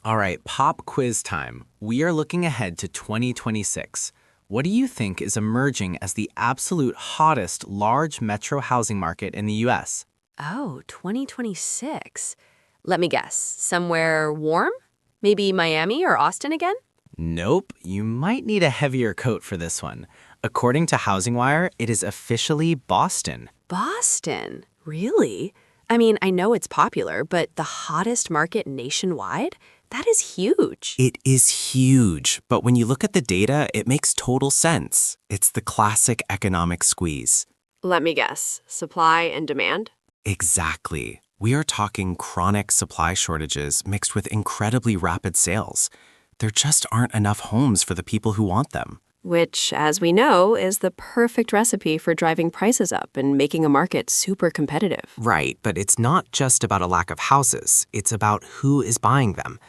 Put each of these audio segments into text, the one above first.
All right, pop quiz time. We are looking ahead to 2026. What do you think is emerging as the absolute hottest large metro housing market in the US? Oh, 2026. Let me guess. Somewhere warm? Maybe Miami or Austin again? Nope, you might need a heavier coat for this one. According to Housing Wire, it is officially Boston. Boston? Really? I mean, I know it's popular, but the hottest market nationwide? That is huge. It is huge, but when you look at the data, it makes total sense. It's the classic economic squeeze. Let me guess. Supply and demand? Exactly. We are talking chronic supply shortages mixed with incredibly rapid sales. There just aren't enough homes for the people who want them. Which, as we know, is the perfect recipe for driving prices up and making a market super competitive. Right, but it's not just about a lack of houses. It's about who is buying them.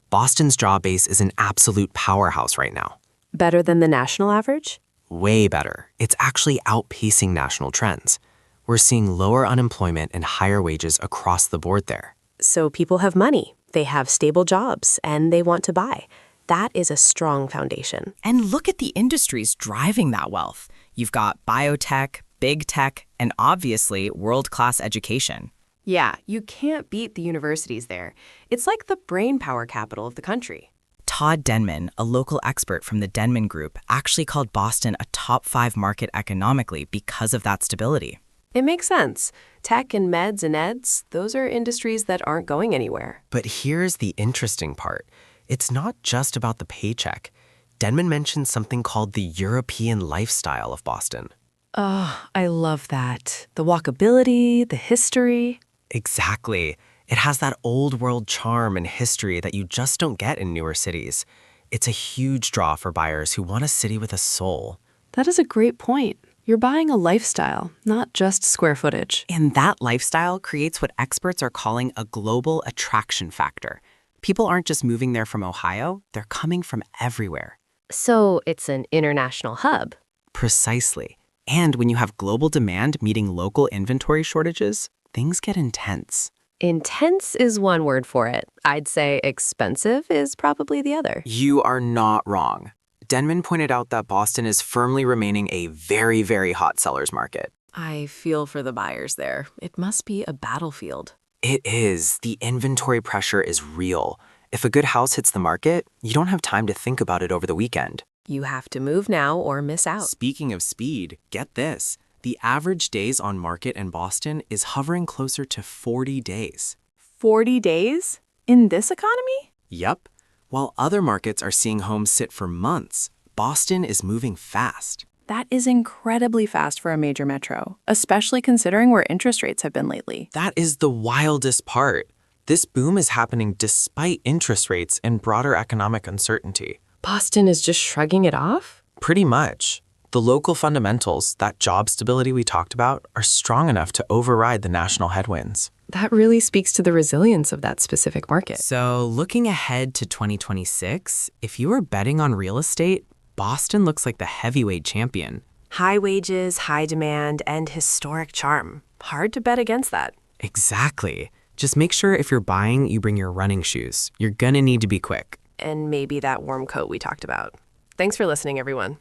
Boston's job base is an absolute powerhouse right now. Better than the national average? Way better. It's actually outpacing national trends. We're seeing lower unemployment and higher wages across the board there. So people have money, they have stable jobs, and they want to buy. That is a strong foundation. And look at the industries driving that wealth. You've got biotech, big tech, and obviously world-class education. Yeah, you can't beat the universities there. It's like the brainpower capital of the country. Todd Denman, a local expert from the Denman Group, actually called Boston a top 5 market economically because of that stability. It makes sense. Tech and meds and eds, those are industries that aren't going anywhere. But here's the interesting part. It's not just about the paycheck. Denman mentioned something called the European lifestyle of Boston. Oh, I love that. The walkability, the history. Exactly. It has that old world charm and history that you just don't get in newer cities. It's a huge draw for buyers who want a city with a soul. That is a great point. You're buying a lifestyle, not just square footage. And that lifestyle creates what experts are calling a global attraction factor. People aren't just moving there from Ohio, they're coming from everywhere. So it's an international hub. Precisely. And when you have global demand meeting local inventory shortages, things get intense. Intense is one word for it. I'd say expensive is probably the other. You are not wrong. Denman pointed out that Boston is firmly remaining a very, very hot seller's market. I feel for the buyers there. It must be a battlefield. It is. The inventory pressure is real. If a good house hits the market, you don't have time to think about it over the weekend. You have to move now or miss out. Speaking of speed, get this. The average days on market in Boston is hovering closer to 40 days. 40 days? In this economy? Yep. While other markets are seeing homes sit for months, Boston is moving fast. That is incredibly fast for a major metro, especially considering where interest rates have been lately. That is the wildest part. This boom is happening despite interest rates and broader economic uncertainty. Boston is just shrugging it off? Pretty much. The local fundamentals, that job stability we talked about, are strong enough to override the national headwinds. That really speaks to the resilience of that specific market. So looking ahead to 2026, if you were betting on real estate, Boston looks like the heavyweight champion. High wages, high demand, and historic charm. Hard to bet against that. Exactly. Just make sure if you're buying, you bring your running shoes. You're gonna need to be quick. And maybe that warm coat we talked about. Thanks for listening, everyone.